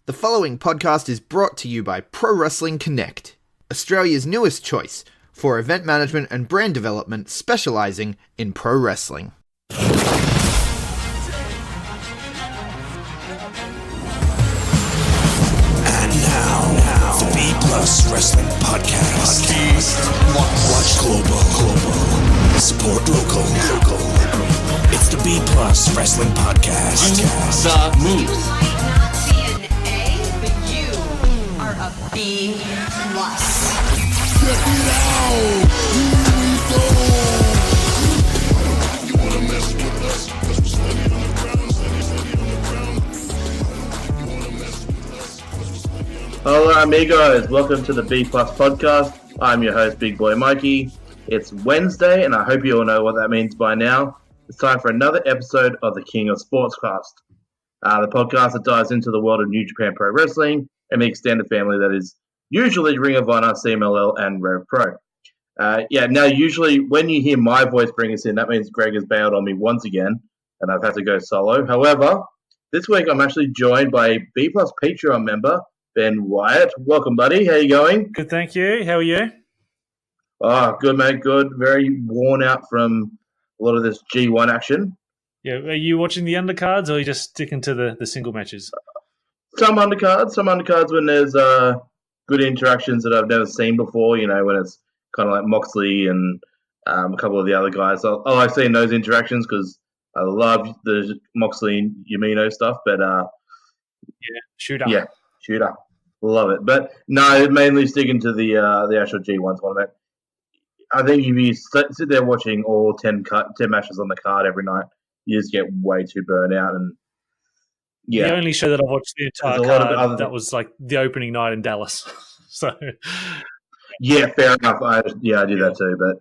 The following podcast is brought to you by Pro Wrestling Connect, Australia's newest choice for event management and brand development specialising in pro wrestling. And now the B Plus Wrestling Podcast. Watch global, support local. It's the B Plus Wrestling Podcast. The moves. B plus. Check it out! Here we go! You wanna mess with us? Cause we're standing on the ground, You wanna mess with us? Cause we're standing on the ground. Hello amigos, welcome to the B Plus podcast. I'm your host, Big Boy Mikey. It's Wednesday, and I hope you all know what that means by now. It's time for another episode of the King of Sportscast, the podcast that dives into the world of New Japan Pro Wrestling and the extended family that is usually Ring of Honor, CMLL, and Rev Pro. Now usually when you hear my voice bring us in, that means Greg has bailed on me once again, and I've had to go solo. However, this week I'm actually joined by a B Plus Patreon member, Ben Wyatte. Welcome, buddy. How you going? Good, thank you. How are you? Oh, good, mate. Good. Very worn out from a lot of this G1 action. Yeah, are you watching the undercards, or are you just sticking to the single matches? Some undercards when there's good interactions that I've never seen before, you know, when it's kind of like Moxley and a couple of the other guys. I like seeing those interactions because I love the Moxley and Yamino stuff, but Shooter. Yeah, shooter. Love it. But no, mainly sticking to the actual G1 tournament. I think if you sit there watching all 10 matches on the card every night, you just get way too burnt out. And yeah, The only show that I watched the entire There's a lot of card, other that things. was like the opening night in Dallas. So, yeah, fair enough. I do that too, but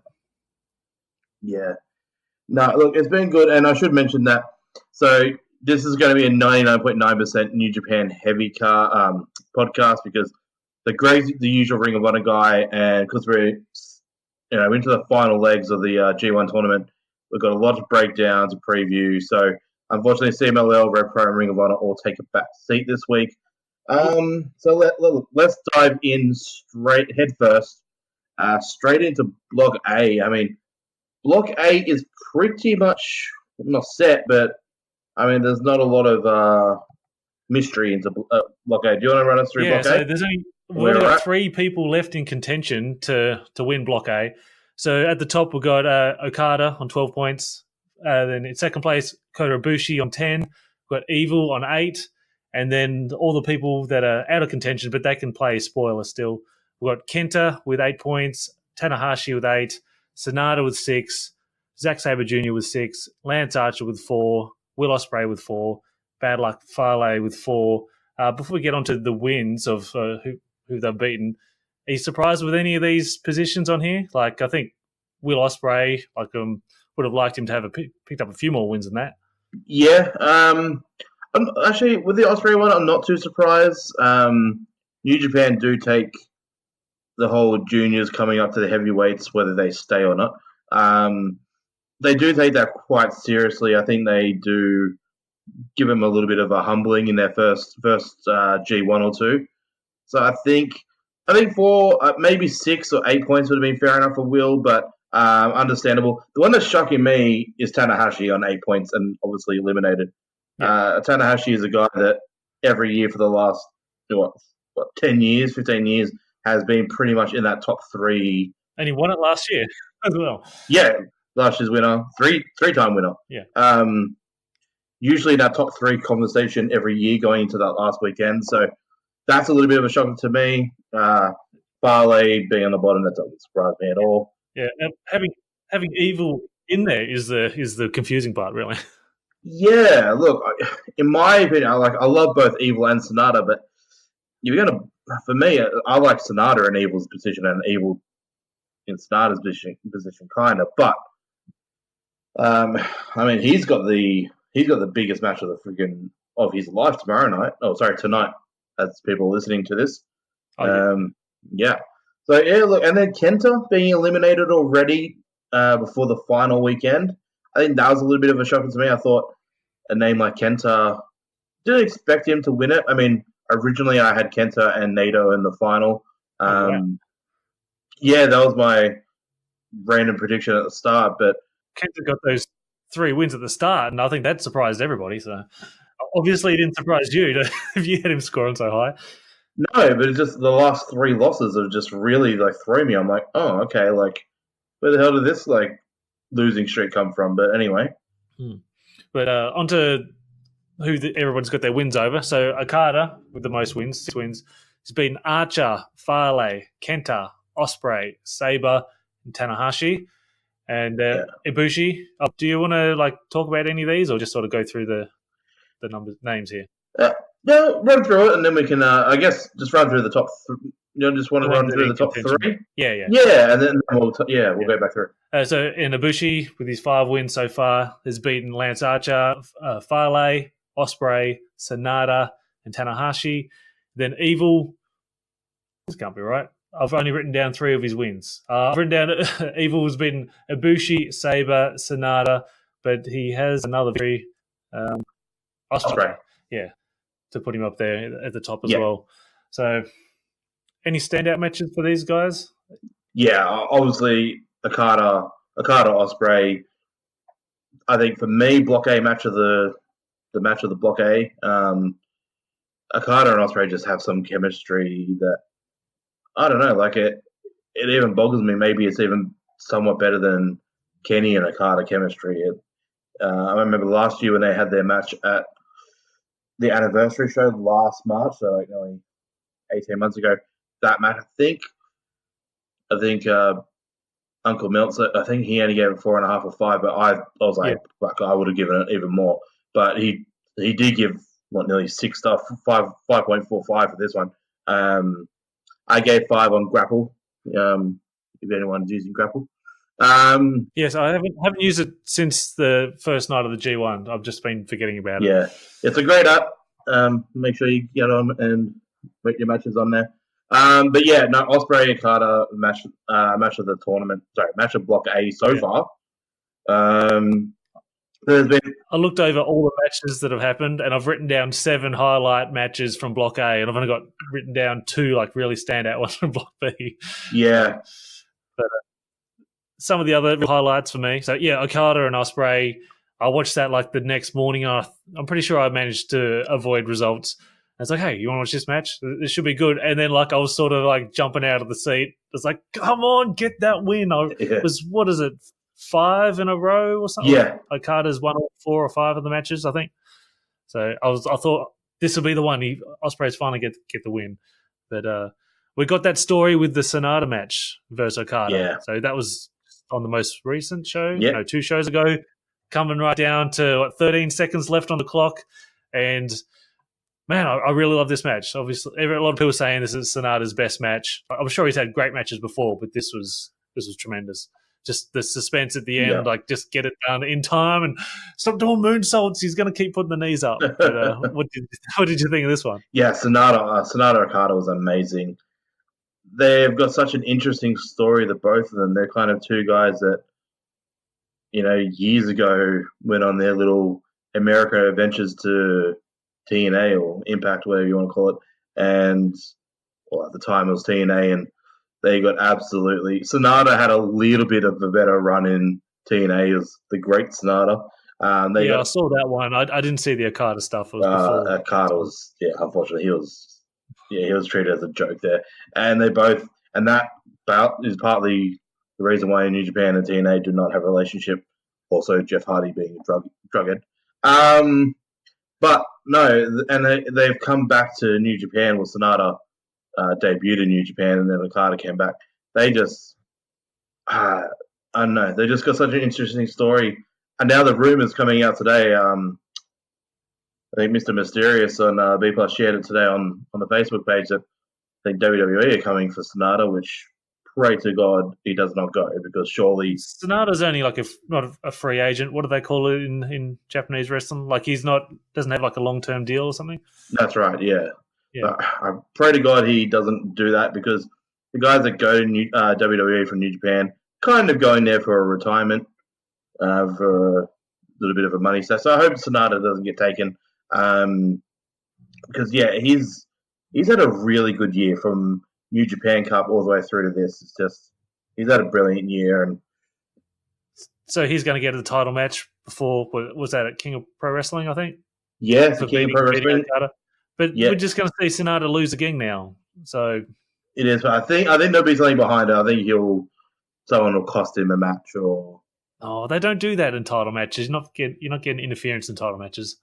yeah. No, look, it's been good, and I should mention that. So this is going to be a 99.9% New Japan heavy podcast because Greg's the usual Ring of Honor guy, and because we're into the final legs of the G1 tournament, we've got a lot of breakdowns and preview. So unfortunately, CMLL, Red Pro, and Ring of Honor all take a back seat this week. So let's dive in head first, straight into Block A. I mean, Block A is pretty much not set, but I mean, there's not a lot of mystery into Block A. Do you want to run us through Block so A? there's only Where we've we're got at? 3 people left in contention to win Block A. So at the top, we've got Okada on 12 points. Then in second place, Kota Ibushi on 10. We've got Evil on 8. And then all the people that are out of contention, but they can play spoiler still. We've got Kenta with 8 points, Tanahashi with 8, Sonata with 6, Zack Sabre Jr. with 6, Lance Archer with 4, Will Ospreay with 4, Bad Luck Fale with 4. Before we get on to the wins of who they've beaten, are you surprised with any of these positions on here? Like, I think Will Ospreay, would have liked him to have picked up a few more wins than that. Yeah. Actually, with the Ospreay one, I'm not too surprised. New Japan do take the whole juniors coming up to the heavyweights, whether they stay or not. They do take that quite seriously. I think they do give them a little bit of a humbling in their first G1 or 2. So I think for maybe 6 or 8 points would have been fair enough for Will, but understandable. The one that's shocking me is Tanahashi on 8 points and obviously eliminated. Yeah. Tanahashi is a guy that every year for the last 10 years, 15 years has been pretty much in that top 3. And he won it last year as well. Yeah, last year's winner, three-time winner. Yeah. Usually that top 3 conversation every year going into that last weekend. So that's a little bit of a shock to me. Barley being on the bottom, that doesn't surprise me at all. Yeah, having Evil in there is the confusing part, really. Yeah, look, in my opinion, I love both Evil and Sonata, but for me, I like Sonata in Evil's position and Evil in Sonata's position kind of. But I mean, he's got the biggest match of his life tonight. As people are listening to this, yeah. So yeah, look, and then Kenta being eliminated already before the final weekend. I think that was a little bit of a shock to me. I thought a name like Kenta, didn't expect him to win it. I mean, originally I had Kenta and Nato in the final. Wow. Yeah, that was my random prediction at the start, but Kenta got those 3 wins at the start, and I think that surprised everybody. So obviously, it didn't surprise you if you had him scoring so high. no, but it's just the last 3 losses have just really like thrown me. I'm like, oh, okay, like where the hell did this like losing streak come from? But anyway, But on to who everyone's got their wins over. So Okada with the most wins, 6 wins. He's beaten Archer, Farley, Kenta, Ospreay, Sabre, and Tanahashi. And Ibushi. Do you want to like talk about any of these, or just sort of go through the names here? no, run through it, and then we can, I guess, just run through the top. Just want to run through the top 3. Yeah, and then we'll go back through. So in Ibushi, with his 5 wins so far, has beaten Lance Archer, Farley, Ospreay, Sonata, and Tanahashi. Then Evil. This can't be right. I've only written down 3 of his wins. I've written down Evil has beaten Ibushi, Sabre, Sonata, but he has another 3. Ospreay. Yeah, to put him up there at the top as well. So, any standout matches for these guys? Yeah, obviously Okada, Ospreay. I think for me, Block A match of the match of the Block A. Okada and Ospreay just have some chemistry that I don't know. Like it even boggles me. Maybe it's even somewhat better than Kenny and Okada chemistry. I remember last year when they had their match at the anniversary show last March, so like nearly 18 months ago. That match, I think Uncle Meltzer, I think he only gave it 4.5 or 5, but I was like, fuck, I would have given it even more. But he did give nearly 6 stuff, 5.45 for this one. I gave 5 on Grapple. If anyone's using Grapple. Yes, I haven't used it since the first night of the G1. I've just been forgetting about it. Yeah, it's a great app. Make sure you get on and put your matches on there. But yeah, no, Ospreay Okada match of the tournament. Sorry, match of Block A so far. There's been. I looked over all the matches that have happened, and I've written down 7 highlight matches from Block A, and I've only got written down 2 like really standout ones from Block B. Yeah. But some of the other highlights for me. So yeah, Okada and Ospreay. I watched that like the next morning. I'm pretty sure I managed to avoid results. I was like, hey, you want to watch this match? This should be good. And then like I was sort of like jumping out of the seat. It's like, come on, get that win. It was, what is it, 5 in a row or something? Yeah. Okada's won 4 or 5 of the matches, I think. So I thought this will be the one. Ospreay's finally get the win. But we got that story with the Sonata match versus Okada. Yeah. So that was on the most recent show, 2 shows ago, coming right down to 13 seconds left on the clock. And man, I really love this match. Obviously, a lot of people saying this is Sonata's best match. I'm sure he's had great matches before, but this was tremendous. Just the suspense at the end, like just get it done in time and stop doing moonsaults. He's going to keep putting the knees up. But, what did you think of this one? Yeah, Sonata Okada was amazing. They've got such an interesting story, the both of them. They're kind of 2 guys that, years ago went on their little American adventures to TNA or Impact, whatever you want to call it. And, at the time it was TNA, and they got absolutely... Sonata had a little bit of a better run in TNA as the great Sonata. I saw that one. I didn't see the Okada stuff. It was before. Okada was, unfortunately, he was treated as a joke there. And that bout is partly the reason why New Japan and TNA do not have a relationship. Also, Jeff Hardy being a drughead. But no, and they've come back to New Japan. Well, Sonata debuted in New Japan, and then Okada came back. They just, I don't know, they just got such an interesting story. And now the rumors coming out today. I think Mr. Mysterious on B Plus shared it today on the Facebook page that I think WWE are coming for Sonata, which pray to God he does not go, because surely Sonata's only like not a free agent. What do they call it in Japanese wrestling? Like doesn't have like a long-term deal or something. That's right. Yeah. I pray to God he doesn't do that, because the guys that go to WWE from New Japan kind of going there for a retirement, for a little bit of a money set. So I hope Sonata doesn't get taken, because he's he's had a really good year from New Japan Cup all the way through to this. It's just he's had a brilliant year, and So he's going to get a title match before, was that at King of Pro Wrestling, I think? yeah, For for King of Pro beating Wrestling, Okada. But yeah, we're just going to see Sonata lose again now. So it is. But I think nobody's laying behind it. I think someone will cost him a match or. oh, they don't do that in title matches. You're not getting interference in title matches.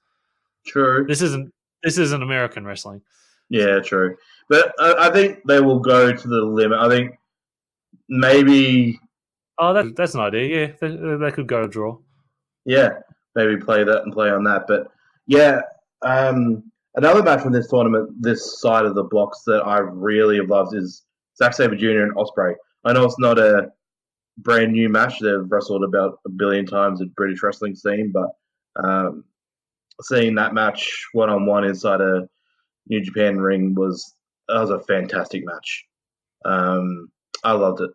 True. This isn't American wrestling. Yeah, true. But I think they will go to the limit. I think maybe. Oh, that's an idea. Yeah, they could go a draw. Yeah, maybe play that and play on that. But yeah, another match from this tournament, this side of the blocks that I really have loved is Zack Sabre Jr. and Ospreay. I know it's not a brand new match. They've wrestled about a billion times in British wrestling scene, but seeing that match one-on-one inside a New Japan ring was a fantastic match. I loved it.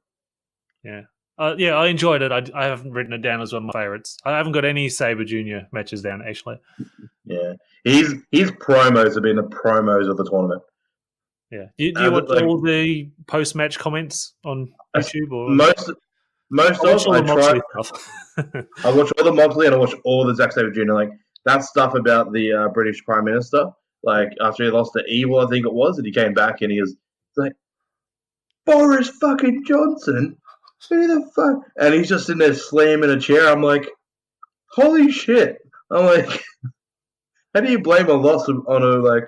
Yeah. I enjoyed it. I haven't written it down as one of my favorites. I haven't got any Sabre Jr. matches down, actually. Yeah. His promos have been the promos of the tournament. Yeah. Do you watch all the post-match comments on YouTube? Or Most I try. I watch all the Moxley and I watch all the Zack Sabre Jr. Like that stuff about the British Prime Minister. Like after he lost to Evil, I think it was, and he came back and he was like, Boris fucking Johnson? Who the fuck? And he's just in there slamming a chair. I'm like, holy shit. I'm like, how do you blame a loss on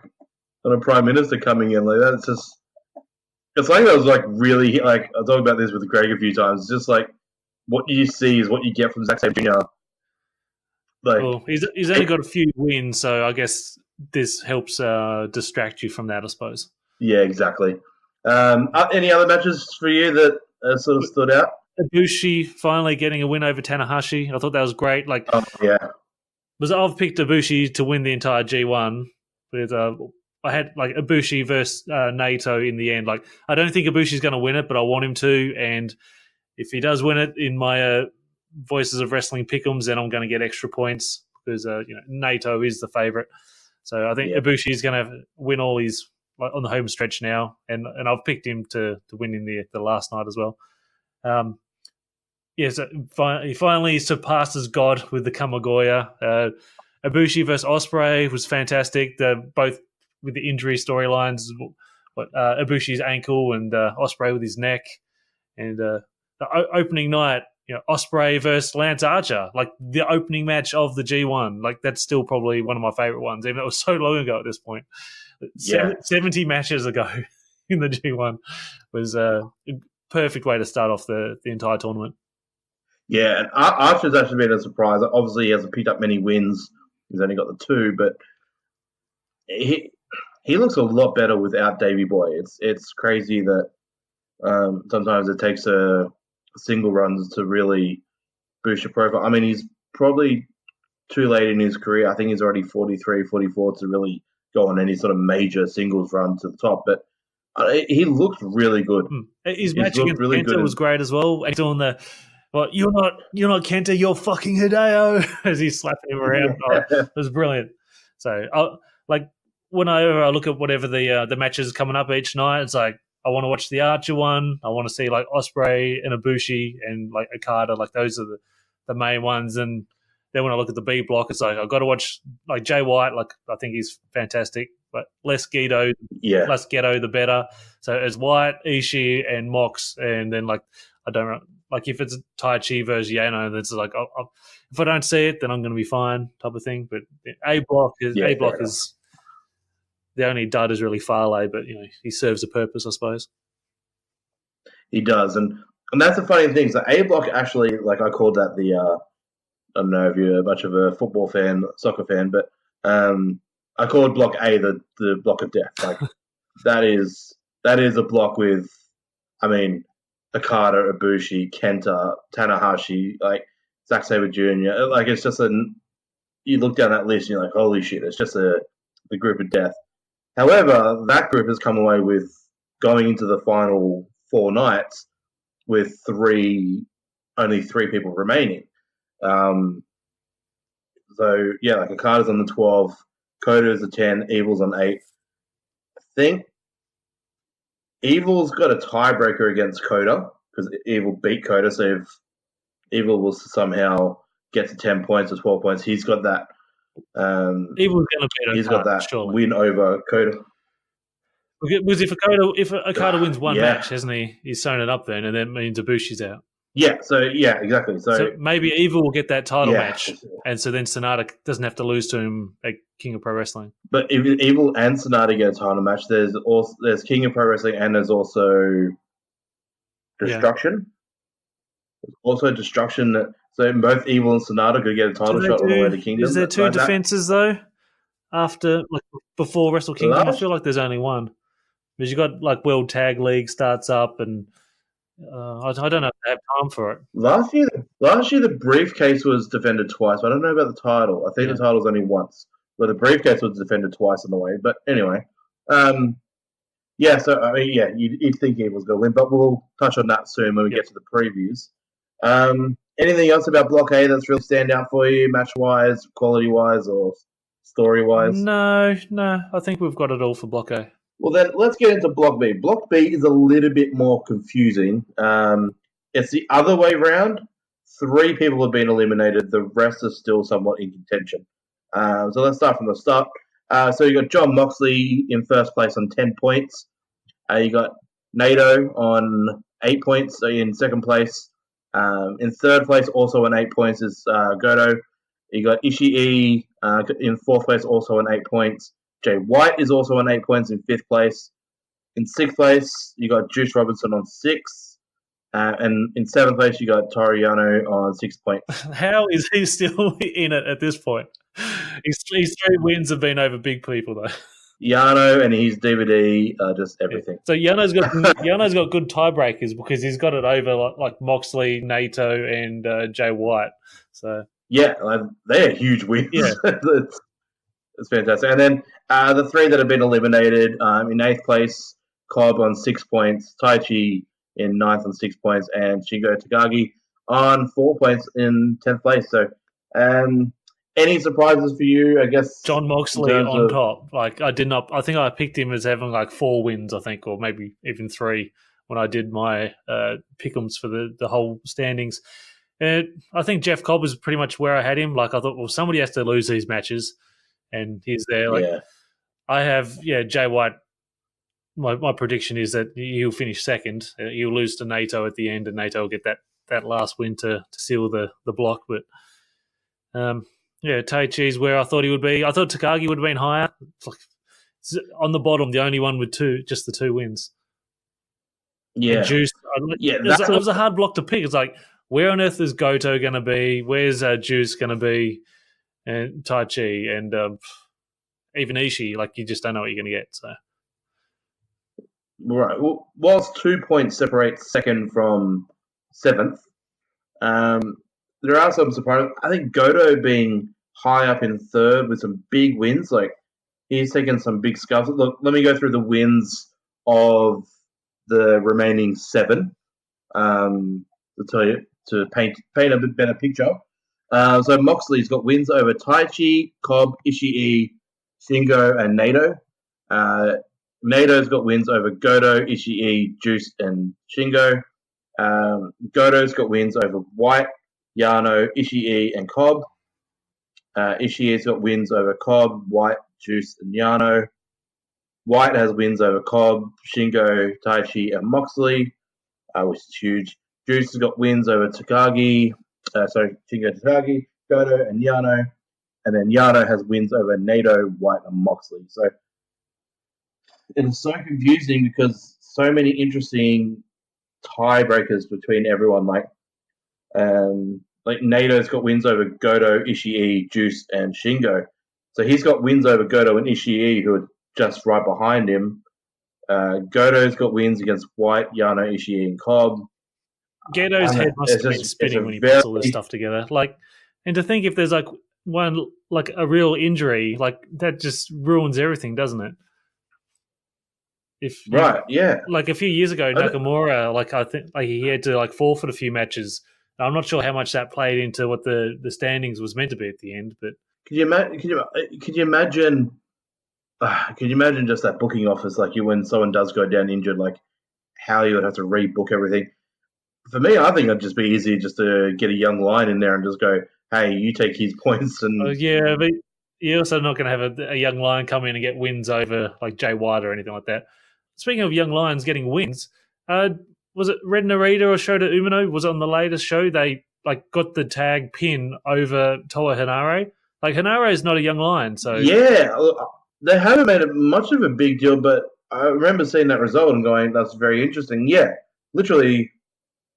a prime minister coming in like that? It's like that was like really like I talked about this with Greg a few times. It's just like what you see is what you get from Zack Sabre Jr. Like, well, he's only got a few wins, so I guess this helps distract you from that, I suppose. Yeah, exactly. Any other matches for you that sort of stood out? Ibushi finally getting a win over Tanahashi. I thought that was great. Like, yeah, because I've picked Ibushi to win the entire G1, but I had like Ibushi versus Naito in the end. Like, I don't think Ibushi's going to win it, but I want him to. And if he does win it in my Voices of Wrestling pick'ems, then I'm going to get extra points because Naito is the favorite. So I think Ibushi is going to win all his on the home stretch now, and I've picked him to win in the last night as well. So he finally surpasses God with the Kamigoya. Ibushi versus Ospreay was fantastic. Both with the injury storylines, Ibushi's ankle and Ospreay with his neck, and the opening night, Ospreay versus Lance Archer, like the opening match of the G1. Like that's still probably one of my favorite ones, even though it was so long ago at this point. 70 matches ago in the G1 was a perfect way to start off the entire tournament. Yeah, and Archer's actually been a surprise. Obviously, he hasn't picked up many wins. He's only got the 2, but he looks a lot better without Davey Boy. It's crazy that sometimes it takes a single runs to really boost your profile. I mean, he's probably too late in his career. I think he's already 43, 44 to really go on any sort of major singles run to the top, but he looked really good. His match against really Kenta was great as well. And doing the, well, you're not Kenta, you're fucking Hideo, as he's slapping him around. It was brilliant. So, whenever I look at whatever the matches coming up each night, it's like I want to watch the Archer one. I want to see like Ospreay and Ibushi and like Okada. Like those are the main ones. And then when I look at the B block, it's like I've got to watch like Jay White. Like I think he's fantastic, but less Gedo, less Gedo, the better. So it's White, Ishii, and Mox, and then like I don't like if it's Tai Chi versus Yano, then it's like if I don't see it, then I'm going to be fine, type of thing. But A block is the only dud is really Farley, but he serves a purpose, I suppose. He does, and that's the funny thing. So A block actually, like I called that the. I don't know if you're much of a football fan, soccer fan, but I called block A the block of death. Like that is a block with, I mean, Okada, Ibushi, Kenta, Tanahashi, like Zack Sabre Jr. Like it's just you look down that list and you're like, holy shit, it's just the group of death. However, that group has come away with going into the final 4 nights with only 3 people remaining. Like Okada's on the 12, Kota's the 10, Evil's on 8. I think Evil's got a tiebreaker against Coda because Evil beat Coda. So if Evil was somehow get to 10 points or 12 points, he's got that. Evil's going to beat He's got Okada, that surely. win over Coda. Because if Okada wins one Yeah. match, hasn't he? He's sewn it up then, and then means Ibushi's out. Yeah. So yeah, exactly. So maybe Evil will get that title Yeah. match, and so then Sonata doesn't have to lose to him at King of Pro Wrestling. But if Evil and Sonata get a title match, there's King of Pro Wrestling and there's also Destruction. There's also Destruction. So both Evil and Sonata could get a title shot on the way to Kingdom. Is there two defenses though? After before Wrestle Kingdom, I feel like there's only one. Because you got like World Tag League starts up, and I don't know if they have time for it. Last year the briefcase was defended twice. But I don't know about the title. I think the title was only once. But the briefcase was defended twice on the way. But anyway, yeah. So I mean, yeah, you'd think Evil's going to win, but we'll touch on that soon when we get to the previews. Anything else about Block A that's really stand out for you, match wise, quality wise, or story wise? No. I think we've got it all for Block A. Well, then let's get into Block B. Block B is a little bit more confusing. It's the other way round. 3 people have been eliminated. The rest are still somewhat in contention. So let's start from the start. So you got John Moxley in first place on 10 points. You got Naito on 8 points in second place. In third place, also on 8 points, is Goto. You got Ishii in fourth place, also on 8 points. Jay White is also on 8 points in fifth place. In sixth place, you got Juice Robinson on 6. And in seventh place, you got Toriano on 6 points. How is he still in it at this point? His 3 wins have been over big people, though. Yano and his DVD, just everything. So Yano's got good tiebreakers because he's got it over like Moxley, Naito, and Jay White. So yeah, they're huge wins. Yeah. It's fantastic. And then the 3 that have been eliminated, in 8th place, Cobb on 6 points, Taichi in 9th on 6 points, and Shingo Takagi on 4 points in 10th place. So any surprises for you, I guess? John Moxley on top. Like I think I picked him as having like 4 wins, I think, or maybe even 3 when I did my pick'ems for the whole standings. And I think Jeff Cobb was pretty much where I had him. Like I thought, well, somebody has to lose these matches. And he's there. I have, Jay White. My prediction is that he'll finish second. He'll lose to Naito at the end, and Naito will get that last win to seal the block. But Taichi's where I thought he would be. I thought Takagi would have been higher. It's on the bottom, the only one with just the 2 wins. Yeah, and Juice. It was a hard block to pick. It's like, where on earth is Goto going to be? Where's Juice going to be? And Taichi and even Ishii, like you just don't know what you're going to get. So, right. Well, whilst 2 points separate second from 7th, there are some surprises. I think Goto being high up in third with some big wins, like he's taken some big scuffs. Look, let me go through the wins of the remaining 7 to tell you to paint a bit better picture. So Moxley's got wins over Taichi, Cobb, Ishii, Shingo, and Naito. Nato's got wins over Goto, Ishii, Juice, and Shingo. Goto's got wins over White, Yano, Ishii, and Cobb. Ishii's got wins over Cobb, White, Juice, and Yano. White has wins over Cobb, Shingo, Taichi, and Moxley, which is huge. Juice has got wins over Shingo, Takagi, Goto, and Yano. And then Yano has wins over Naito, White, and Moxley. So it's so confusing because so many interesting tiebreakers between everyone. Like Nato's got wins over Goto, Ishii, Juice, and Shingo. So he's got wins over Goto and Ishii, who are just right behind him. Goto's got wins against White, Yano, Ishii, and Cobb. Gato's head must have been spinning when he puts all this stuff together. And to think if there's a real injury, that just ruins everything, doesn't it? A few years ago, Nakamura, I think he had to forfeit a few matches. I'm not sure how much that played into what the standings was meant to be at the end, but could you imagine just that booking office, when someone does go down injured, how you would have to rebook everything. For me, I think it'd just be easier just to get a young lion in there and just go, hey, you take his points. And Yeah, but you're also not going to have a young lion come in and get wins over like Jay White or anything like that. Speaking of young lions getting wins, was it Red Narita or Shota Umino? Was it on the latest show? They like got the tag pin over Toa Hinare. Like Hinare is not a young lion, so yeah, they haven't made much of a big deal, but I remember seeing that result and going, that's very interesting. Yeah, literally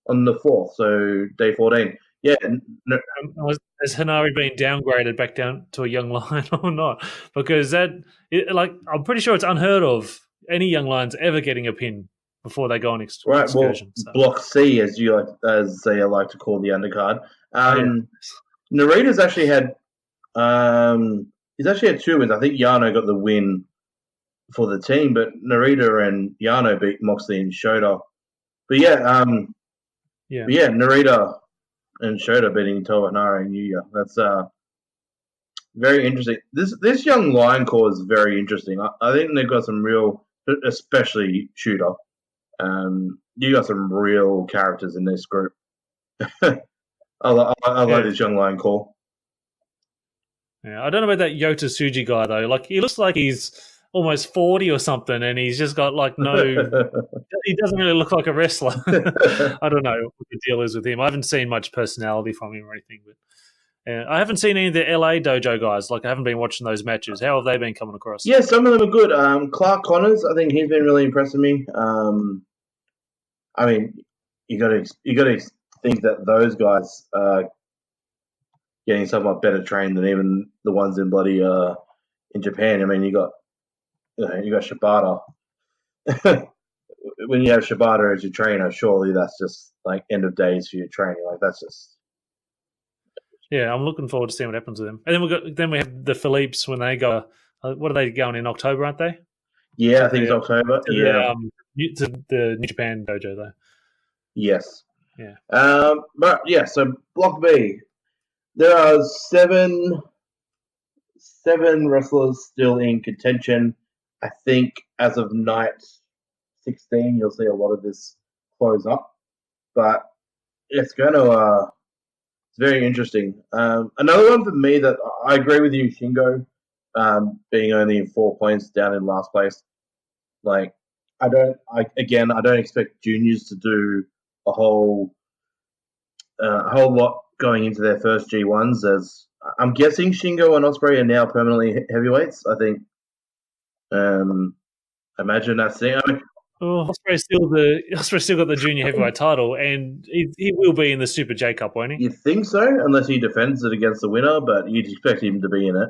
on the 4th, so day 14. Yeah. has Hinare been downgraded back down to a young lion or not? Because I'm pretty sure it's unheard of any young lions ever getting a pin before they go on Right, well, excursion. Block C, as they like to call the undercard. Yeah. Narita's actually had he's actually had 2 wins. I think Yano got the win for the team, but Narita and Yano beat Moxley and Shota. But Narita and Shota beating Toa Hinare and Yuya. That's very interesting. This young lion core is very interesting. I think they've got some real, especially Shooter. You got some real characters in this group. I like this young lion core. Yeah, I don't know about that Yota Tsuji guy though. Like he looks like he's almost 40 or something, and he's just got like no. He doesn't really look like a wrestler. I don't know what the deal is with him. I haven't seen much personality from him or anything, but I haven't seen any of the LA dojo guys. Like I haven't been watching those matches. How have they been coming across? Yeah, some of them are good. Clark Connors, I think he's been really impressing me. I mean, you got to think that those guys are getting somewhat better trained than even the ones in bloody in Japan. I mean, you got Shibata. When you have Shibata as your trainer, surely that's just like end of days for your training. Like that's just. Yeah, I'm looking forward to seeing what happens with them. And then we have the Philippes when they go. What are they going in October? Aren't they? Yeah, I think it's October. To the New Japan dojo though. Yes. Yeah. But yeah, so Block B, there are seven wrestlers still in contention. I think as of night 16, you'll see a lot of this close up, but it's going to. It's very interesting. Another one for me that I agree with you, Shingo, being only in 4 points down in last place. Like, I don't expect juniors to do a whole lot going into their first G1s. As I'm guessing Shingo and Ospreay are now permanently heavyweights. I think. Imagine that's the. Ospreay's still got the junior heavyweight title, and he will be in the Super J Cup, won't he? You think so, unless he defends it against the winner, but you'd expect him to be in it.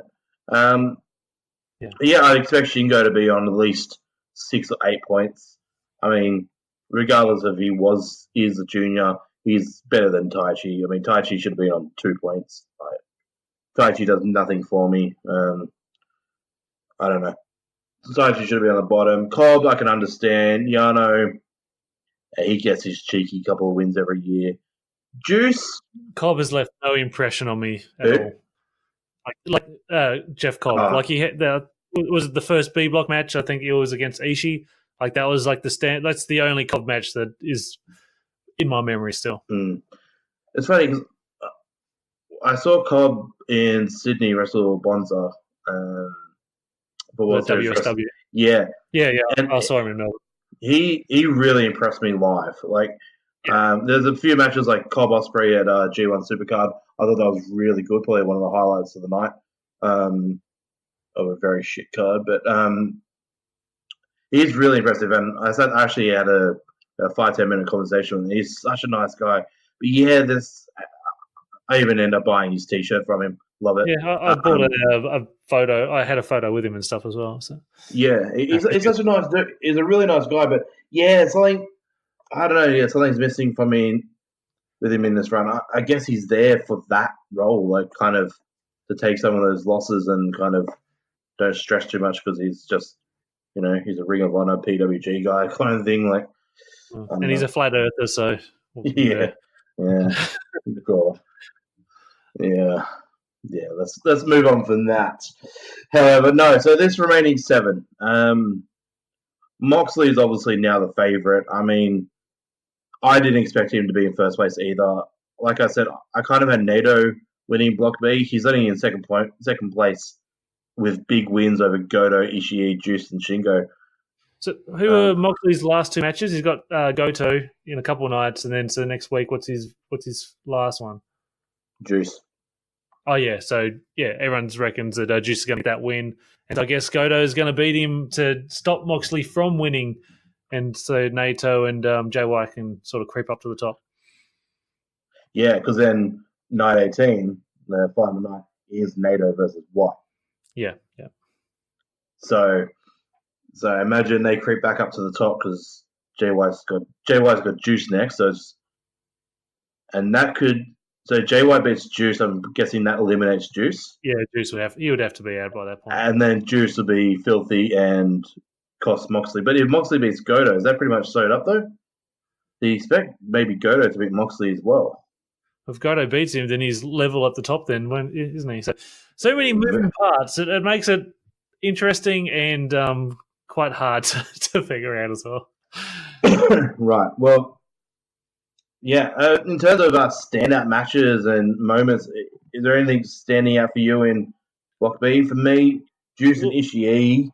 Yeah, I'd expect Shingo to be on at least 6 or 8 points. I mean, regardless of he is a junior, he's better than Taichi. I mean, Taichi should have been on 2 points. Taichi does nothing for me. I don't know. Taichi should be on the bottom. Cobb, I can understand. Yano, he gets his cheeky couple of wins every year. Juice. Cobb has left no impression on me at all. Like Jeff Cobb. Like he had was it the first B block match? I think it was against Ishii. Like that was like that's the only Cobb match that is in my memory still. It's funny because I saw Cobb in Sydney wrestle Bonza. For WSW. Yeah. And I saw him in Melbourne. He really impressed me live. Like, there's a few matches like Cobb Ospreay at G1 Supercard. I thought that was really good. Probably one of the highlights of the night of a very shit card. But he's really impressive. And I actually had a 5-10 minute conversation with him. He's such a nice guy. But yeah, I even ended up buying his T-shirt from him. Love it. Yeah, I bought a photo. I had a photo with him and stuff as well. So yeah, he's such a nice dude. He's a really nice guy. But yeah, something I don't know. Yeah, something's missing for me with him in this run. I guess he's there for that role, like kind of to take some of those losses and kind of don't stress too much because he's just he's a Ring of Honor PWG guy kind of thing. Like, and he's a flat earther, so yeah. God. Yeah. Let's move on from that. However, no. So this remaining 7, Moxley is obviously now the favourite. I mean, I didn't expect him to be in first place either. Like I said, I kind of had Nato winning Block B. He's only in second place with big wins over Goto, Ishii, Juice, and Shingo. So who are Moxley's last 2 matches? He's got Goto in a couple of nights, and then so next week, what's his last one? Juice. Oh yeah, so yeah, everyone reckons that Juice is going to get that win, and I guess Goto is going to beat him to stop Moxley from winning, and so Naito and JY can sort of creep up to the top. Yeah, because then night 18, the final night, is Naito versus Wyatte. Yeah. So imagine they creep back up to the top because JY's got Juice next. So JY beats Juice. I'm guessing that eliminates Juice. Yeah, Juice would have to be out by that point. And then Juice will be filthy and cost Moxley. But if Moxley beats Goto, is that pretty much sewed up though? Do you expect maybe Goto to beat Moxley as well? If Goto beats him, then he's level at the top then, isn't he? So many moving parts. It makes it interesting and quite hard to figure out as well. Right. Well, yeah. In terms of standout matches and moments, is there anything standing out for you in Block B? For me, Juice and Ishii.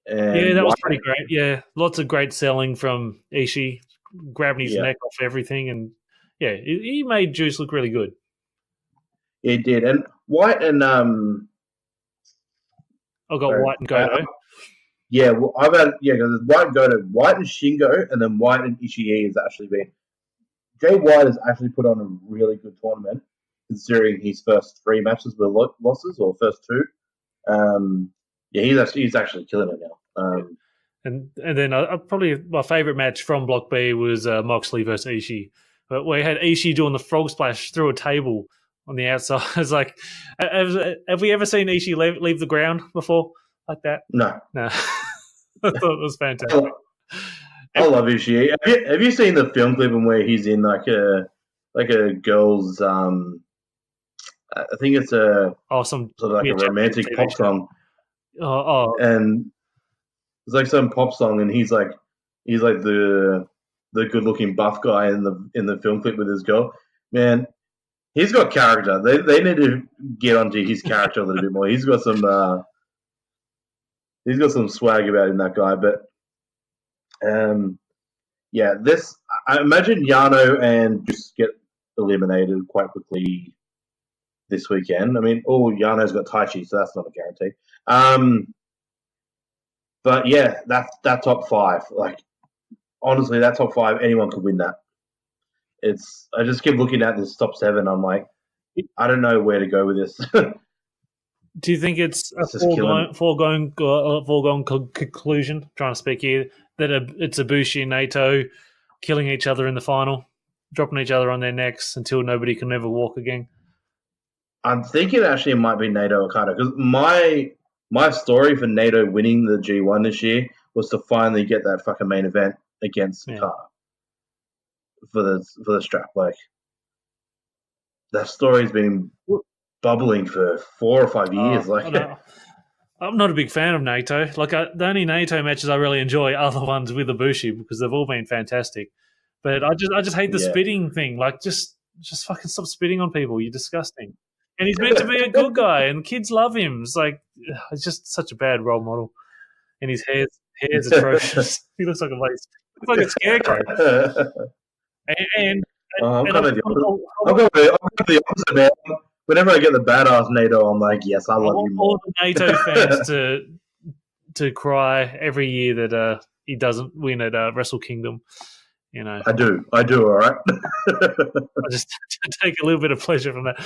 Yeah, that was pretty great. Yeah, lots of great selling from Ishii, grabbing his neck off everything, and yeah, he made Juice look really good. He did, and Wyatte and I've got Wyatte and Goto. Yeah, well, because Wyatte and Goto, Wyatte and Shingo, and then Wyatte and Ishii has actually been. Jay White has actually put on a really good tournament, considering his first 3 matches were losses or first 2. He's actually killing it now. And then probably my favourite match from Block B was Moxley versus Ishii. But we had Ishii doing the frog splash through a table on the outside. It's like, have we ever seen Ishii leave the ground before like that? No. I thought it was fantastic. I love Ishii. Have you seen the film clip where he's in like a girl's? I think it's some sort of like a romantic pop song. And it's like some pop song, and he's like the good-looking buff guy in the film clip with his girl. Man, he's got character. They need to get onto his character a little bit more. He's got some swag about him, that guy. But I imagine Yano and just get eliminated quite quickly this weekend. I mean, Yano's got Taichi, so that's not a guarantee. But yeah, that top 5, like honestly, that top 5, anyone could win that. I just keep looking at this top 7. I'm like, I don't know where to go with this. Do you think it's a foregone conclusion? Trying to speak here that it's Ibushi and Naito killing each other in the final, dropping each other on their necks until nobody can ever walk again. I'm thinking actually it might be Naito Okada because my story for Naito winning the G1 this year was to finally get that fucking main event against Okada for the strap. Like that story's been bubbling for 4 or 5 years. I'm not a big fan of Naito. Like the only Naito matches I really enjoy are the ones with Ibushi because they've all been fantastic. But I just hate the spitting thing. Like just fucking stop spitting on people. You're disgusting. And he's meant to be a good guy, and kids love him. It's like it's just such a bad role model. And his hair's atrocious. He looks like a scarecrow. I'm kind of the opposite, man. Whenever I get the badass Naito, I'm like, yes, I love you more. All the Naito fans to cry every year that he doesn't win at Wrestle Kingdom. You know, I do. All right. I just take a little bit of pleasure from that.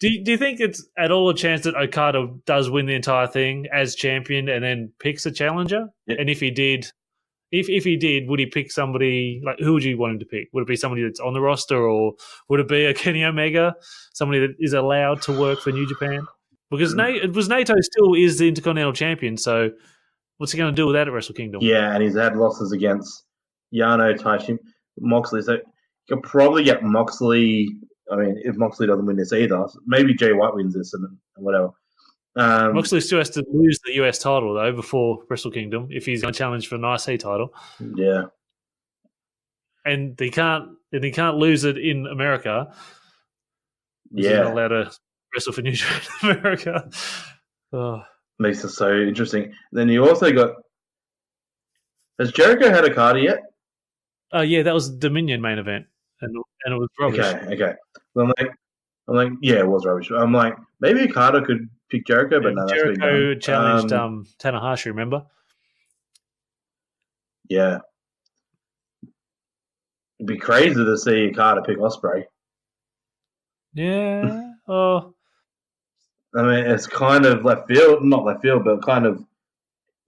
Do you think it's at all a chance that Okada does win the entire thing as champion and then picks a challenger? Yeah. And if he did, would he pick somebody like who would you want him to pick? Would it be somebody that's on the roster, or would it be a Kenny Omega, somebody that is allowed to work for New Japan? Because Naito still is the Intercontinental Champion, so what's he going to do with that at Wrestle Kingdom? Yeah, and he's had losses against Yano, Taichi, Moxley, so you could probably get Moxley. I mean, if Moxley doesn't win this either, maybe Jay White wins this and whatever. Moxley still has to lose the US title though before Wrestle Kingdom if he's going to challenge for an IC title. Yeah, and he can't lose it in America. He's not allowed to wrestle for New Japan in America. Oh. Makes it so interesting. Then you also got. Has Jericho had a card yet? Yeah, that was the Dominion main event, and it was rubbish. Okay. Well, I'm like, yeah, it was rubbish. I'm like, maybe Okada could pick Jericho, but no, that's been done. Jericho challenged Tanahashi, remember? Yeah. It'd be crazy to see Okada pick Ospreay. Yeah. Oh. I mean, it's kind of not left field, but kind of,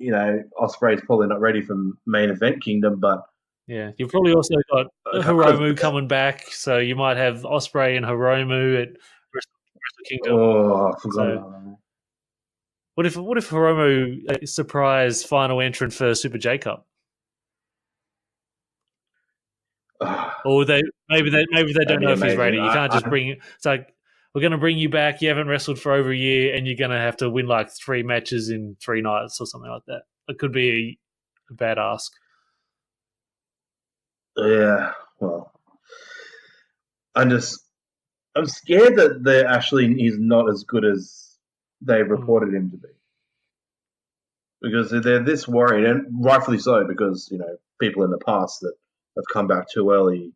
Ospreay's probably not ready for main event Kingdom, but. Yeah, you've probably also got Hiromu coming back, so you might have Ospreay and Hiromu at Wrestle Kingdom. Oh, I forgot. What if Hiromu surprise final entrant for Super J Cup? Or maybe they don't know if he's ready. You can't just bring. It's like we're going to bring you back. You haven't wrestled for over a year, and you're going to have to win like 3 matches in 3 nights or something like that. It could be a bad ask. Yeah, well, I'm scared that he's not as good as they reported him to be, because they're this worried, and rightfully so, because people in the past that have come back too early.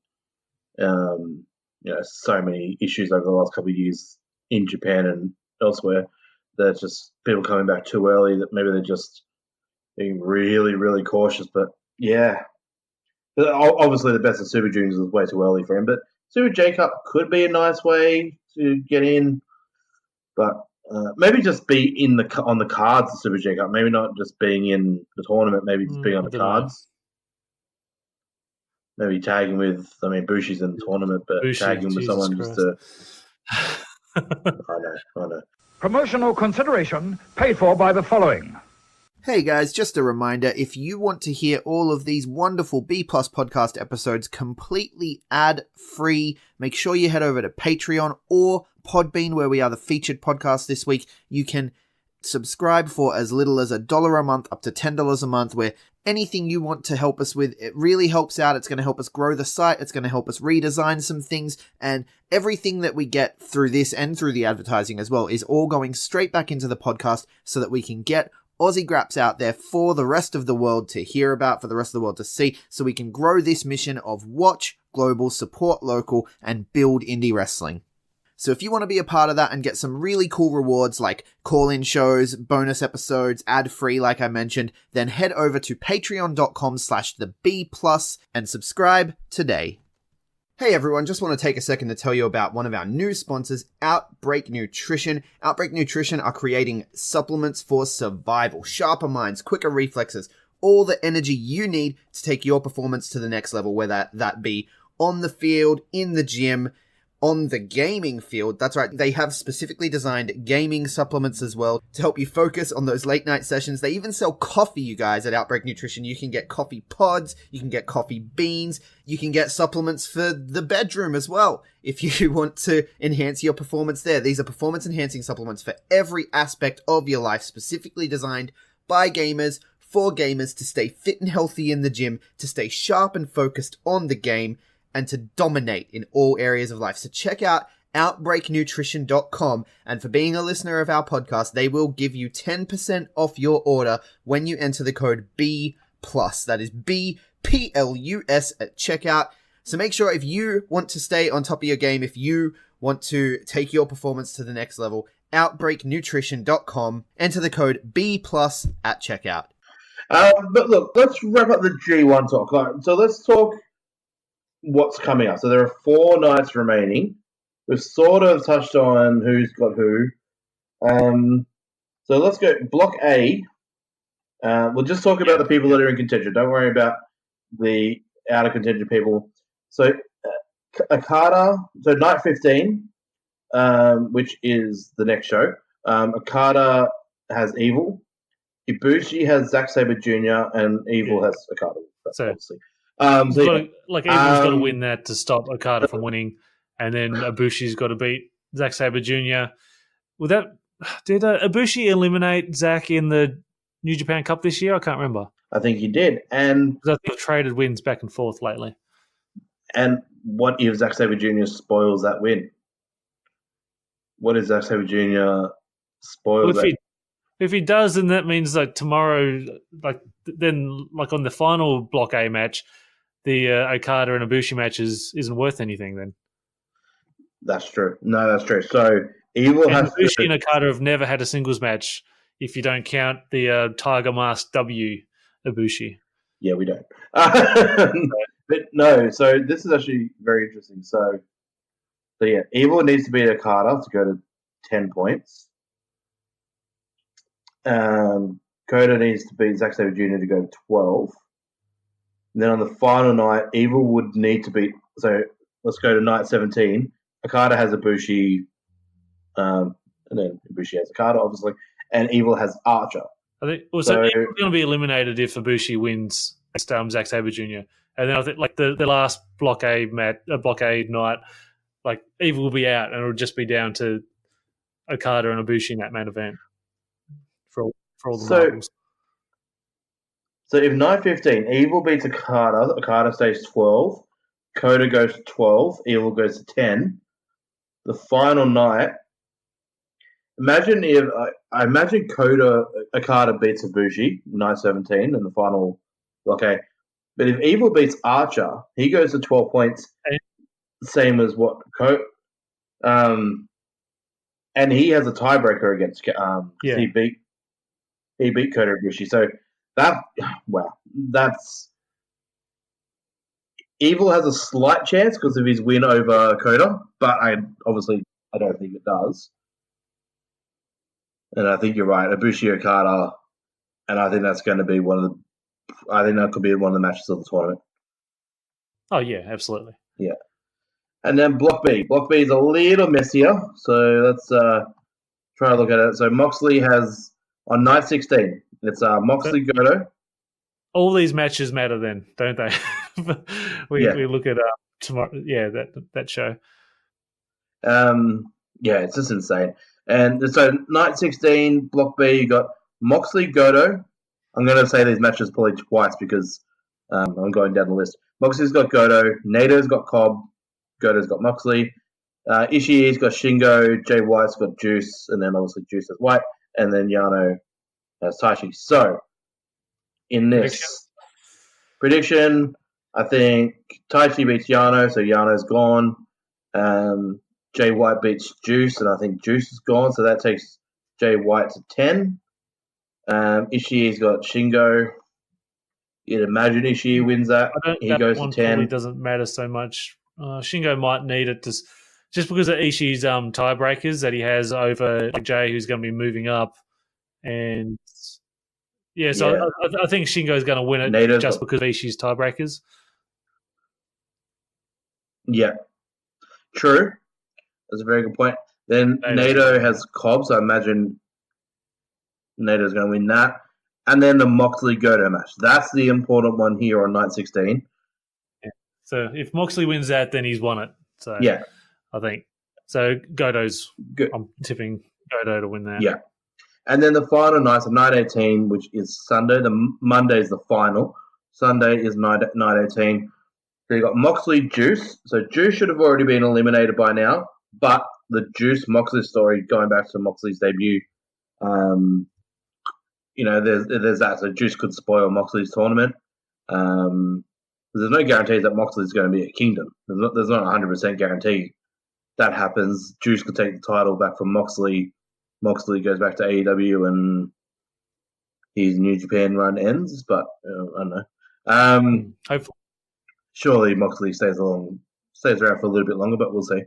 So many issues over the last couple of years in Japan and elsewhere. That just people coming back too early. That maybe they're just being really, really cautious. But yeah. Obviously, the best of Super Juniors is way too early for him, but Super J Cup could be a nice way to get in. But maybe just be on the cards of Super J Cup. Maybe not just being in the tournament. Maybe just being on the cards. Maybe tagging with. I mean, Bushi's in the tournament, but tagging with someone just to. I know. Promotional consideration paid for by the following. Hey guys, just a reminder, if you want to hear all of these wonderful B Plus podcast episodes completely ad-free, make sure you head over to Patreon or Podbean, where we are the featured podcast this week. You can subscribe for as little as $1 a month up to $10 a month, where anything you want to help us with, it really helps out. It's going to help us grow the site. It's going to help us redesign some things, and everything that we get through this and through the advertising as well is all going straight back into the podcast so that we can get Aussie Graps out there for the rest of the world to hear about, for the rest of the world to see, so we can grow this mission of watch global, support local, and build indie wrestling. So if you want to be a part of that and get some really cool rewards like call-in shows, bonus episodes, ad-free like I mentioned, then head over to patreon.com/theb+ and subscribe today. Hey everyone, just want to take a second to tell you about one of our new sponsors, OUTBREAK NUTRITION. OUTBREAK NUTRITION are creating supplements for survival, sharper minds, quicker reflexes, all the energy you need to take your performance to the next level, whether that be on the field, in the gym, on the gaming field. That's right, they have specifically designed gaming supplements as well to help you focus on those late night sessions. They even sell coffee, you guys, at OUTBREAK NUTRITION. You can get coffee pods, you can get coffee beans, you can get supplements for the bedroom as well if you want to enhance your performance there. These are performance enhancing supplements for every aspect of your life, specifically designed by gamers, for gamers, to stay fit and healthy in the gym, to stay sharp and focused on the game, and to dominate in all areas of life. So check out OutbreakNutrition.com, and for being a listener of our podcast, they will give you 10% off your order when you enter the code B+. That is BPLUS at checkout. So make sure, if you want to stay on top of your game, if you want to take your performance to the next level, OutbreakNutrition.com, enter the code B+ at checkout. But look, let's wrap up the G1 talk. So let's talk what's coming up. So there are 4 nights remaining. We've sort of touched on who's got who. So let's go Block A. We'll just talk about the people that are in contention. Don't worry about the out of contention people. So Okada, so night 15, which is the next show. Okada has Evil. Ibushi has Zack Sabre Jr. and Evil has Okada. Obviously. Evil's got to win that to stop Okada from winning, and then Ibushi's got to beat Zack Sabre Jr. Will that Did Ibushi eliminate Zach in the New Japan Cup this year? I can't remember. I think he did. And 'Cause I think I've traded wins back and forth lately. what if Zack Sabre Jr. spoils that win? What if Zack Sabre Jr. spoils Well, that? if he does, then that means like tomorrow, then on the final Block A match, the Okada and Ibushi match isn't worth anything then. That's true. No, that's true. So Evil And has Ibushi and Okada have never had a singles match if you don't count the Tiger Mask W Ibushi. Yeah, we don't. But no, so this is actually very interesting. So yeah, Evil needs to beat Okada to go to 10 points. Coda needs to beat Zack Sabre Jr. to go to 12. And then on the final night, Evil would need to beat. So let's go to night 17. Okada has Ibushi, and then Ibushi has Okada, obviously, and Evil has Archer. I think so Evil's going to be eliminated if Ibushi wins against Zack Sabre Jr. And then I think the last Block A night, like Evil will be out, and it'll just be down to Okada and Ibushi in that main event for all the marbles. So if night 15, Evil beats Okada stays 12, Coda goes to 12, Evil goes to 10. The final night, imagine if I imagine Okada beats Ibushi night 17 in the final. Okay, but if Evil beats Archer, he goes to 12 points, same as what and he has a tiebreaker against he beat Kota Ibushi. So that's Evil has a slight chance because of his win over Kota, but I don't think it does. And I think you're right, Ibushi Okada, and I think that's going to be I think that could be one of the matches of the tournament. Oh yeah, absolutely. Yeah. And then Block B. Block B is a little messier, so let's try to look at it. So Moxley has on night 16. It's Moxley Goto. All these matches matter then, don't they? we look at tomorrow. Yeah, that show. Yeah, it's just insane. And so night 16, Block B, you got Moxley Goto. I'm going to say these matches probably twice because I'm going down the list. Moxley's got Goto, Nato's got Cobb, Goto's got Moxley, Ishii's got Shingo, Jay White's got Juice, and then obviously Juice has White, and then Yano has Taichi. So in this prediction, I think Taichi beats Yano, so Yano's gone. Jay White beats Juice, and I think Juice is gone, so that takes Jay White to 10. Ishii's got Shingo. You'd imagine Ishii wins that. He goes to 10. Probably doesn't matter so much. Shingo might need it just because of Ishii's tiebreakers that he has over Jay, who's going to be moving up. And so I think Shingo's going to win it just because of Ishii's tiebreakers. Yeah, true. That's a very good point. Then Nato has Cobb, so I imagine Nato's going to win that. And then the Moxley Goto match. That's the important one here on night 16. Yeah. So if Moxley wins that, then he's won it. So yeah, I think so. Goto's good. I'm tipping Goto to win that. Yeah. And then the final night of night 18, which is Sunday. The Monday is the final. Sunday is night 18. So you got Moxley Juice. So Juice should have already been eliminated by now, but the Juice Moxley story going back to Moxley's debut. There's that. So Juice could spoil Moxley's tournament. There's no guarantees that Moxley's going to be at Kingdom. There's not 100% guarantee that happens. Juice could take the title back from Moxley. Moxley goes back to AEW and his New Japan run ends, but I don't know. Hopefully. Surely Moxley stays around for a little bit longer, but we'll see.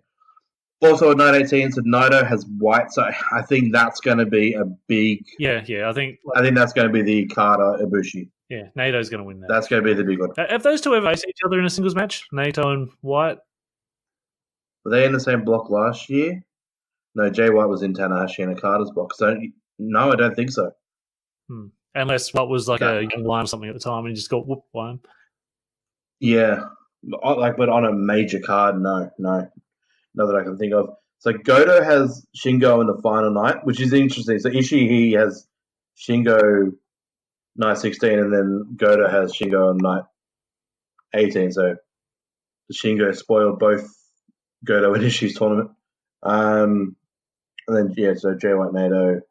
Also at night 18, so Naito has White, so I think that's going to be a big... Yeah, I think that's going to be the Okada Ibushi. Yeah, Naito's going to win that. That's going to be the big one. Have those two ever faced each other in a singles match? Naito and White? Were they in the same block last year? No, Jay White was in Tanahashi and Okada's block. So, no, I don't think so. Unless what was like a young lion or something at the time and he just got whooped by him. Yeah. But on a major card, no. Not that I can think of. So Goto has Shingo in the final night, which is interesting. So Ishii has Shingo night 16, and then Goto has Shingo on night 18. So Shingo spoiled both Goto and Ishii's tournament. And then, so Jay White, Nato.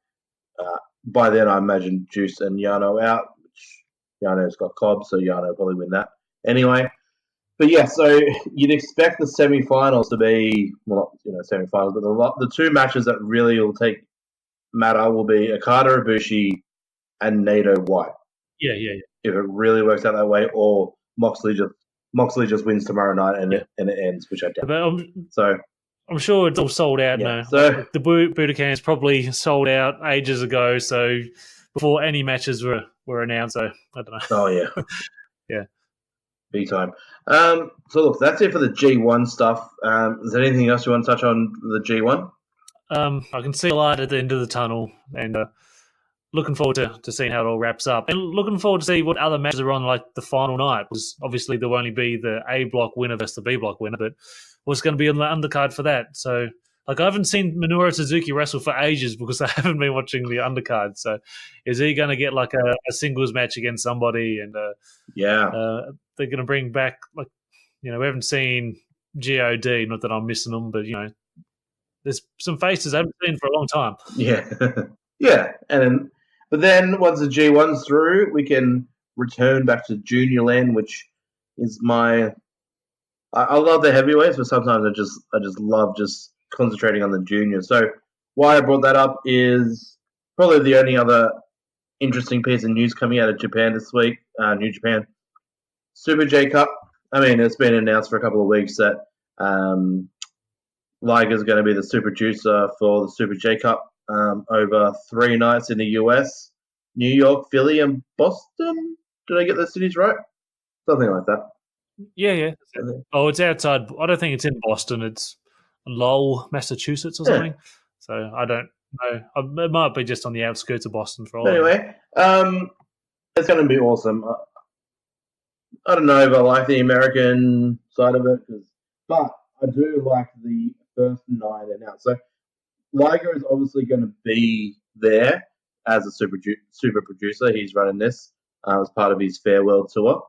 By then, I imagine Juice and Yano out, which Yano's got Cobb, so Yano will probably win that. Anyway, but yeah, so you'd expect the semi-finals to be, well, not semi-finals, but the two matches that really will matter will be Okada Ibushi and Nato White. Yeah. If it really works out that way, or Moxley just wins tomorrow night and it ends, which I doubt. But I'm sure it's all sold out now. So the Budokan is probably sold out ages ago, so before any matches were announced. So I don't know. Oh yeah, yeah, big time. So look, that's it for the G1 stuff. Is there anything else you want to touch on the G1? I can see a light at the end of the tunnel, and looking forward to seeing how it all wraps up, and looking forward to see what other matches are on like the final night. Because obviously there will only be the A block winner versus the B block winner, but what's going to be on the undercard for that? So, like, I haven't seen Minoru Suzuki wrestle for ages because I haven't been watching the undercard. So, is he going to get like a singles match against somebody? And they're going to bring back we haven't seen God. Not that I'm missing them, but there's some faces I haven't seen for a long time. Yeah, yeah, but then once the G1's through, we can return back to Junior Land, which is I love the heavyweights, but sometimes I just love just concentrating on the juniors. So why I brought that up is probably the only other interesting piece of news coming out of Japan this week, New Japan. Super J Cup. I mean, it's been announced for a couple of weeks that Liger's going to be the super producer for the Super J Cup over 3 nights in the US, New York, Philly, and Boston. Did I get those cities right? Something like that. Yeah. Oh, it's outside. I don't think it's in Boston. It's Lowell, Massachusetts or something. So I don't know. It might be just on the outskirts of Boston for all. Anyway, it's going to be awesome. I don't know if I like the American side of it, but I do like the first night announced. So Liger is obviously going to be there as a super producer. He's running this as part of his farewell tour.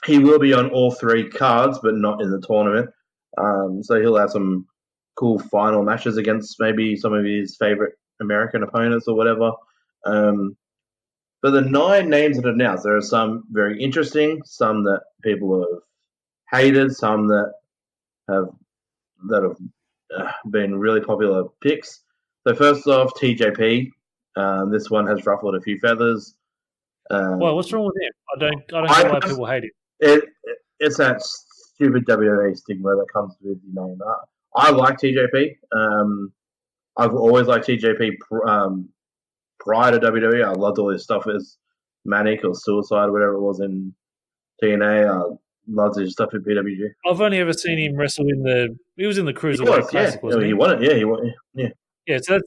He will be on all 3 cards, but not in the tournament. So he'll have some cool final matches against maybe some of his favorite American opponents or whatever. But the 9 names that are announced, there are some very interesting, some that people have hated, some that have been really popular picks. So first off, TJP. This one has ruffled a few feathers. Well, what's wrong with him? I don't know why people hate it. It's that stupid WWE stigma that comes with the name. I like TJP. I've always liked TJP prior to WWE. I loved all his stuff as Manic or Suicide, whatever it was in TNA. I loved his stuff in PWG. I've only ever seen him wrestle he was in the Cruiserweight Classic, wasn't he? He won it. Yeah, he won. Yeah. Yeah, so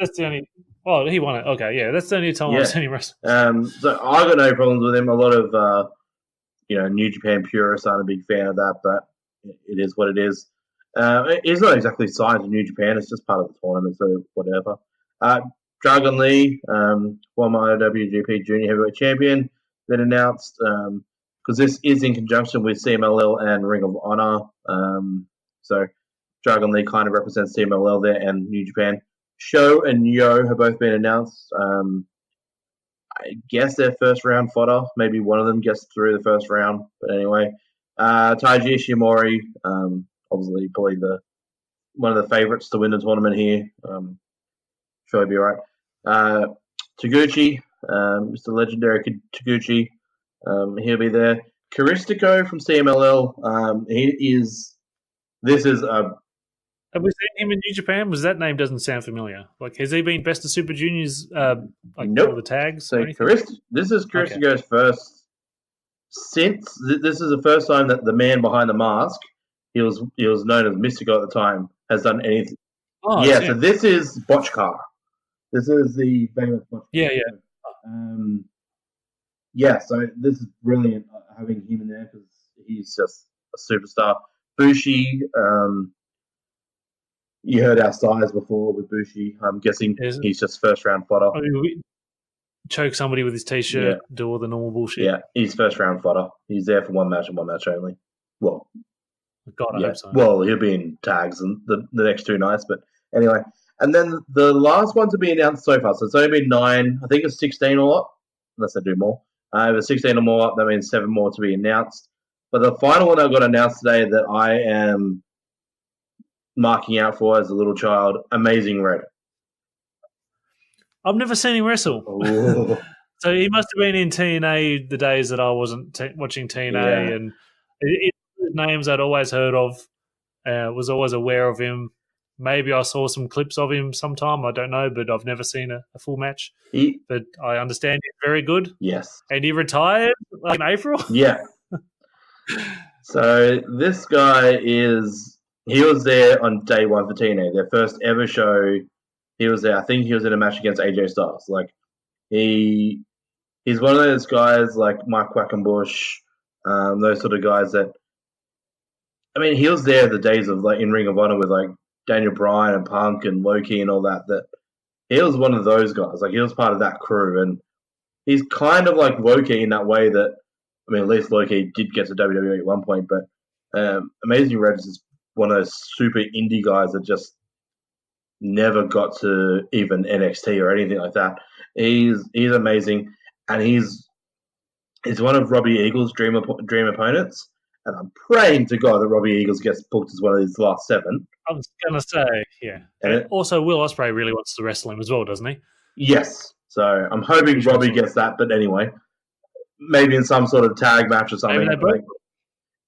that's the only. Oh, he won it. Okay, yeah, that's the only time I've seen him wrestle. So I got no problems with him. A lot of New Japan purists aren't a big fan of that, but it is what it is. He's not exactly signed to New Japan. It's just part of the tournament, so whatever. Dragon Lee, former IWGP Junior Heavyweight Champion, been announced because this is in conjunction with CMLL and Ring of Honor. So Dragon Lee kind of represents CMLL there and New Japan. Sho and Yo have both been announced. I guess they're first round fodder. Maybe one of them gets through the first round. But anyway, Taiji Ishimori, obviously probably one of the favorites to win the tournament here. Sure, he'll be all right. Taguchi, Mr. Legendary Taguchi, he'll be there. Caristico from CMLL, this is a... Have we seen him in New Japan? That name doesn't sound familiar. Like, has he been Best of Super Juniors? Nope. The tags. So this is Caristico's first. Since this is the first time that the man behind the mask, he was known as Mystico at the time, has done anything. Oh, yeah. So this is Botchkar. This is the famous Botchkar. Yeah. So this is brilliant having him in there because he's just a superstar. Bushi. You heard our size before with Bushi. I'm guessing he's just first round fodder. I mean, we choke somebody with his t-shirt, do all the normal bullshit. Yeah, he's first round fodder. He's there for one match and one match only. Well, God, I hope so. Well, he'll be in tags and the next 2 nights, but anyway. And then the last one to be announced so far, so it's only been 9, I think it's 16 or up, unless I do more. If it's 16 or more up, that means 7 more to be announced. But the final one I got announced today that I am marking out for as a little child, Amazing Red. I've never seen him wrestle. So he must have been in TNA the days that I wasn't watching TNA, and names I'd always heard of, was always aware of him. Maybe I saw some clips of him sometime, I don't know, but I've never seen a full match. But I understand he's very good. Yes. And he retired in April? Yeah. So this guy he was there on day 1 for TNA, their first ever show. He was there. I think he was in a match against AJ Styles. Like, he's one of those guys like Mike Quackenbush, those sort of guys that, I mean, he was there the days of like in Ring of Honor with like Daniel Bryan and Punk and Loki and all that. That he was one of those guys. Like, he was part of that crew, and he's kind of like Loki in that way that, I mean, at least Loki did get to WWE at one point, but Amazing Red is one of those super indie guys that just never got to even NXT or anything like that. He's amazing, and he's one of Robbie Eagles' dream opponents. And I'm praying to God that Robbie Eagles gets booked as one of his last 7. I was going to say, yeah. And also, Will Ospreay really wants to wrestle him as well, doesn't he? Yes. So I'm hoping Robbie gets that. But anyway, maybe in some sort of tag match or something.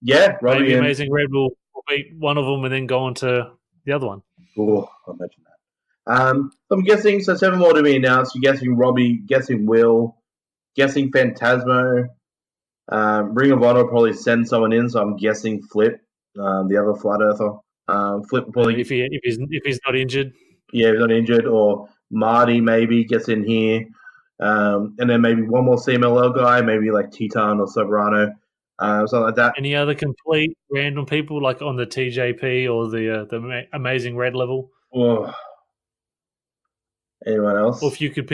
Yeah, Robbie. Maybe Amazing Red will beat one of them and then go on to the other one. Oh, I'll mention that. I'm guessing, so 7 more to be announced. You're guessing Robbie, guessing Will, guessing Phantasmo. Ring of Honor will probably send someone in, so I'm guessing Flip, the other Flat Earther. Flip will probably, if he's not injured. Yeah, if he's not injured, or Marty maybe gets in here, and then maybe one more CMLL guy, maybe like Titan or Soberano, something like that. Any other complete random people like on the TJP or the Amazing Red level? Oh. Anyone else? Or if you could,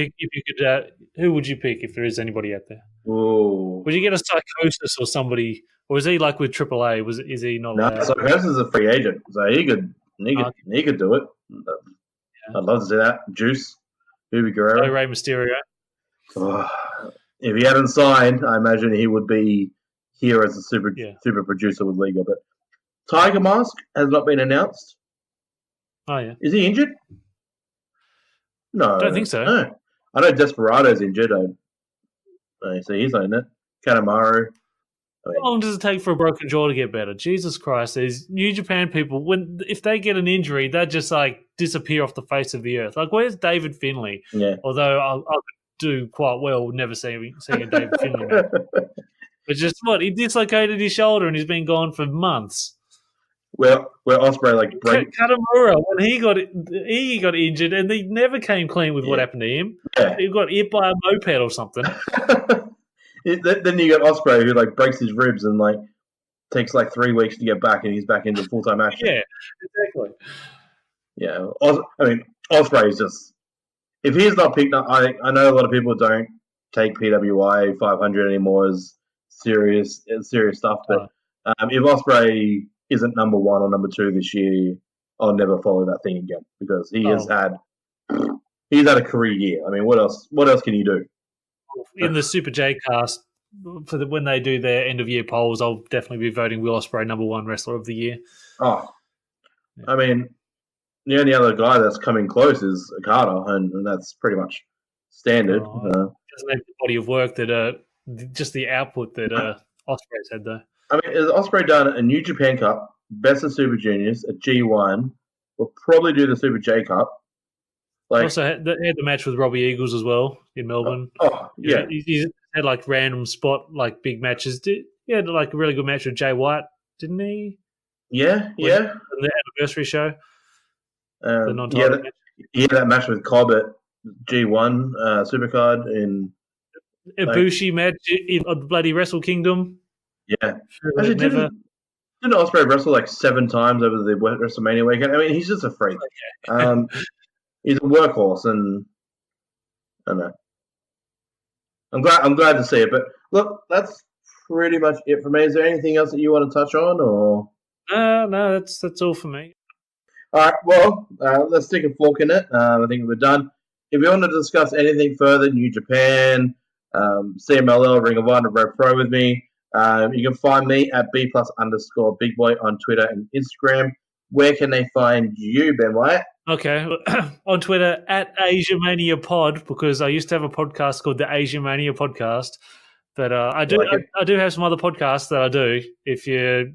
who would you pick if there is anybody out there? Ooh. Would you get a Psychosis or somebody, or is he like with AAA? Is he not? No, Psychosis is a free agent, so he could do it. I'd love to see that. Juice, Ubi Guerrero, Rey Mysterio. Oh, if he hadn't signed, I imagine he would be here as a super producer with Liga. But Tiger Mask has not been announced. Oh yeah, is he injured? No, I don't think so. No. I know Desperado's injured. I see he's on it. Kanemaru. How long does it take for a broken jaw to get better? Jesus Christ! These New Japan people, if they get an injury, they just like disappear off the face of the earth. Like, where's David Finlay? Yeah. Although I could do quite well never seeing a David Finlay match. But just he dislocated his shoulder and he's been gone for months. Well, where Ospreay like break Katamura, when he got injured and he never came clean with what happened to him. Yeah. He got hit by a moped or something. Then you got Ospreay who like breaks his ribs and like takes like 3 weeks to get back, and he's back into full-time action. Yeah, exactly. Yeah, I mean Ospreay is just, if he's not picked up, I know a lot of people don't take PWI 500 anymore as serious stuff, but if Ospreay isn't number 1 or number 2 this year, I'll never follow that thing again, because he's had a career year. I mean, what else can you do? In the Super J cast, when they do their end of year polls, I'll definitely be voting Will Ospreay number 1 wrestler of the year. Oh, I mean, the only other guy that's coming close is Okada, and that's pretty much standard. Doesn't have the body of work that just the output that Ospreay's had though. I mean, has Ospreay done a New Japan Cup, Best of Super Juniors, a G1? We'll probably do the Super J Cup. Like, also had the match with Robbie Eagles as well in Melbourne. Oh yeah, he had like random spot like big matches. He had like a really good match with Jay White, didn't he? Yeah. The anniversary show. The non-title match. He had that match with Cobb at G1 Supercard in Ibushi match in the bloody Wrestle Kingdom. Yeah, actually, Didn't Ospreay wrestle like 7 times over the WrestleMania weekend? I mean, he's just a freak. He's a workhorse, and I don't know. I'm glad to see it. But look, that's pretty much it for me. Is there anything else that you want to touch on, or? No, that's all for me. All right, well, let's stick a fork in it. I think we're done. If you want to discuss anything further, New Japan, CMLL, Ring of Honor, Rev Pro with me, you can find me at B+_Big Boy on Twitter and Instagram. Where can they find you, Ben Wyatte? Okay, on Twitter at Asiamania Pod, because I used to have a podcast called the Asiamania Podcast, but I do have some other podcasts that I do. If you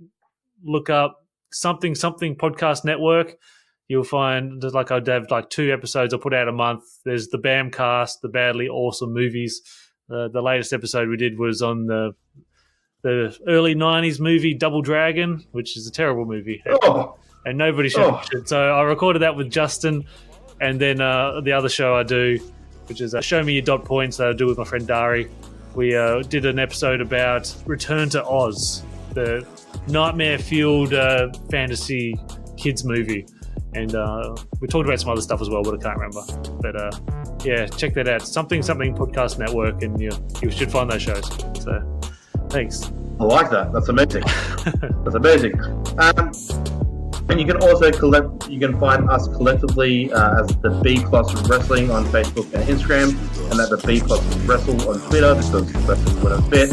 look up something podcast network, you'll find that like I'd have like 2 episodes I put out a month. There's the Bamcast, the Badly Awesome Movies. The latest episode we did was on the early 90s movie Double Dragon, which is a terrible movie. And nobody should watch it. So I recorded that with Justin, and then the other show I do, which is Show Me Your Dot Points, that I do with my friend Dari. We did an episode about Return to Oz, the nightmare-fueled fantasy kids movie. And we talked about some other stuff as well, but I can't remember. But yeah, check that out. Something Podcast Network, and you should find those shows. So thanks. I like that. That's amazing. That's amazing. And you can also you can find us collectively as the B+ Wrestling on Facebook and Instagram, and at the B+ Wrestle on Twitter, because wrestling wouldn't fit.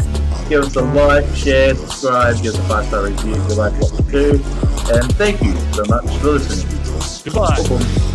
Give us a like, share, subscribe, give us a 5-star review if you like what we do. And thank you so much for listening. Goodbye.